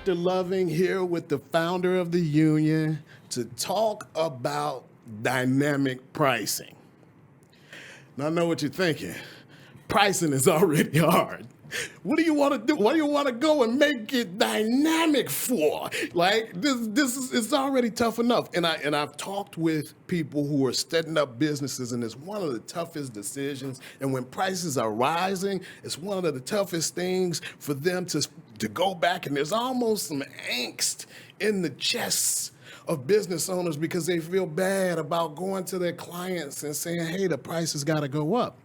Dr. Loving here with the founder of the Union to talk about dynamic pricing. Now, I know what you're thinking. Pricing is already hard. What do you want to do? What do you want to go and make it dynamic for? Like this is it's already tough enough. And I've talked with people who are setting up businesses, and it's one of the toughest decisions. And when prices are rising, it's one of the toughest things for them to go back. And there's almost some angst in the chests of business owners because they feel bad about going to their clients and saying, hey, the price has got to go up.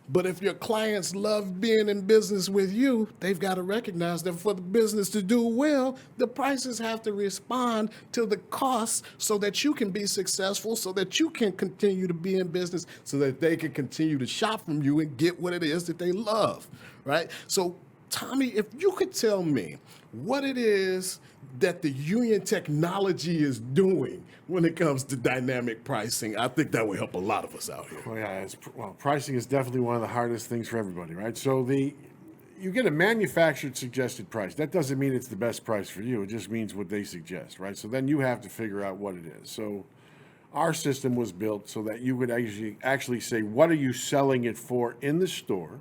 But if your clients love being in business with you, they've got to recognize that for the business to do well, the prices have to respond to the costs so that you can be successful, so that you can continue to be in business, so that they can continue to shop from you and get what it is that they love, right? So, Tommy, if you could tell me what it is that the Union technology is doing when it comes to dynamic pricing, I think that would help a lot of us out here. Well, yeah, pricing is definitely one of the hardest things for everybody, right? So you get a manufactured suggested price. That doesn't mean it's the best price for you. It just means what they suggest, right? So then you have to figure out what it is. So our system was built so that you would actually say, what are you selling it for in the store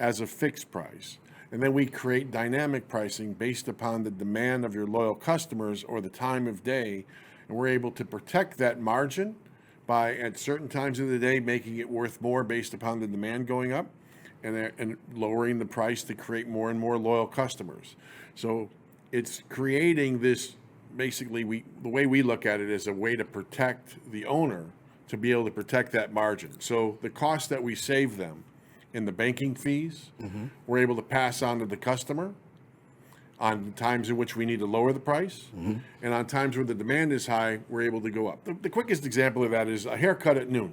as a fixed price? And then we create dynamic pricing based upon the demand of your loyal customers or the time of day. And we're able to protect that margin by, at certain times of the day, making it worth more based upon the demand going up and lowering the price to create more and more loyal customers. So it's creating this, basically, the way we look at it is a way to protect the owner to be able to protect that margin. So the cost that we save them in the banking fees, we're able to pass on to the customer on times in which we need to lower the price. And on times where the demand is high, we're able to go up. The quickest example of that is a haircut at noon.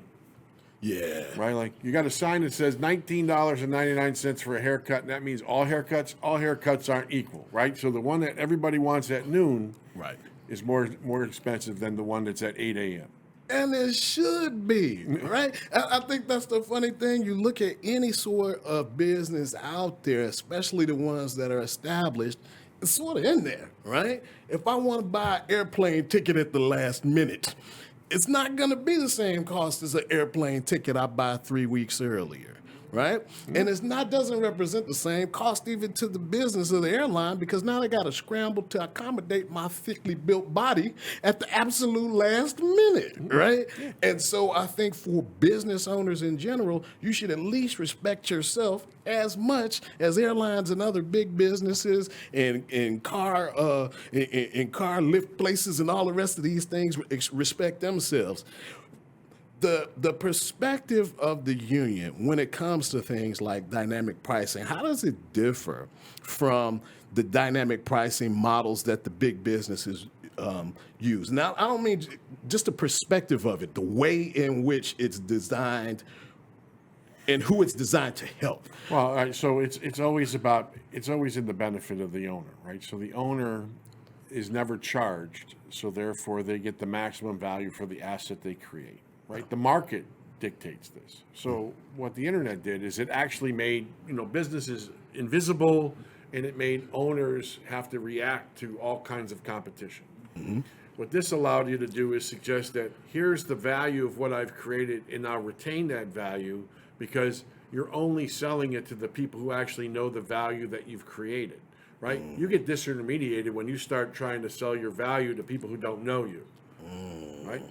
Yeah. Right? Like you got a sign that says $19.99 for a haircut, and that means all haircuts aren't equal, right? So the one that everybody wants at noon is more expensive than the one that's at 8 a.m. And it should be, right? I think that's the funny thing. You look at any sort of business out there, especially the ones that are established, it's sort of in there, right? If I want to buy an airplane ticket at the last minute, it's not going to be the same cost as an airplane ticket I buy 3 weeks earlier. Right? And it's not doesn't represent the same cost even to the business of the airline because now they got to scramble to accommodate my thickly built body at the absolute last minute, right? And so I think for business owners in general, you should at least respect yourself as much as airlines and other big businesses and car lift places and all the rest of these things respect themselves. The perspective of the union when it comes to things like dynamic pricing, how does it differ from the dynamic pricing models that the big businesses use? Now, I don't mean just the perspective of it, the way in which it's designed and who it's designed to help. Well, so it's always in the benefit of the owner, right? So the owner is never charged, so therefore they get the maximum value for the asset they create. Right, the market dictates this. So what the internet did is it actually made businesses invisible, and it made owners have to react to all kinds of competition. What this allowed you to do is suggest that here's the value of what I've created, and I'll retain that value because you're only selling it to the people who actually know the value that you've created. Right, you get disintermediated when you start trying to sell your value to people who don't know you. Right.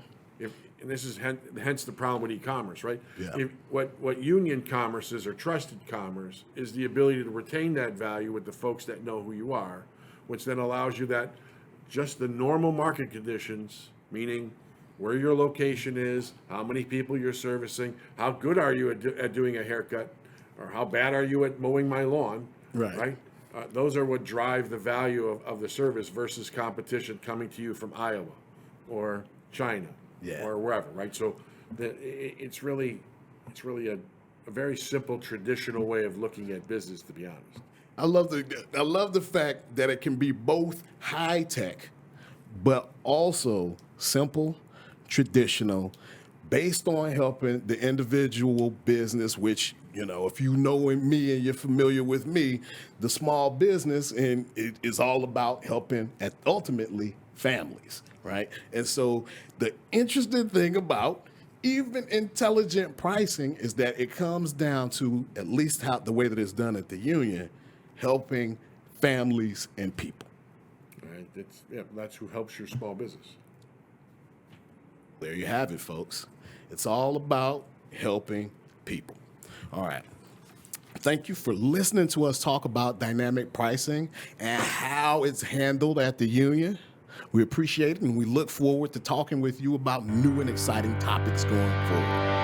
And this is hence the problem with e-commerce, right? Yeah. What union commerce is, or trusted commerce, is the ability to retain that value with the folks that know who you are, which then allows you that just the normal market conditions, meaning where your location is, how many people you're servicing, how good are you at doing a haircut, or how bad are you at mowing my lawn, right? Those are what drive the value of the service versus competition coming to you from Iowa or China. Or wherever, right? So it's really a very simple traditional way of looking at business, to be honest. I love the fact that it can be both high tech, but also simple, traditional, based on helping the individual business, which If you know me and you're familiar with me, the small business and it is all about helping ultimately families, right? And so the interesting thing about even intelligent pricing is that it comes down to, at least how the way that it's done at the union, helping families and people. Right? That's who helps your small business. There you have it, folks. It's all about helping people. All right. Thank you for listening to us talk about dynamic pricing and how it's handled at the union. We appreciate it, and we look forward to talking with you about new and exciting topics going forward.